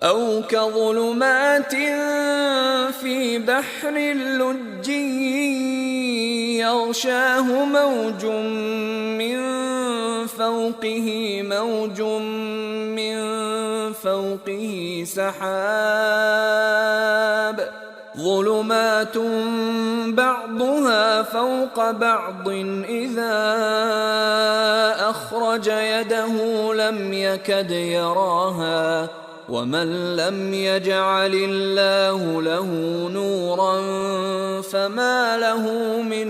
أو كظلمات في بحر لجي يغشاه موج من فوقه موج من فوقه سحاب ظلمات بعضها فوق بعض إذا أخرج يده لم يكد يراها ومن لم يجعل الله له نورا فما له من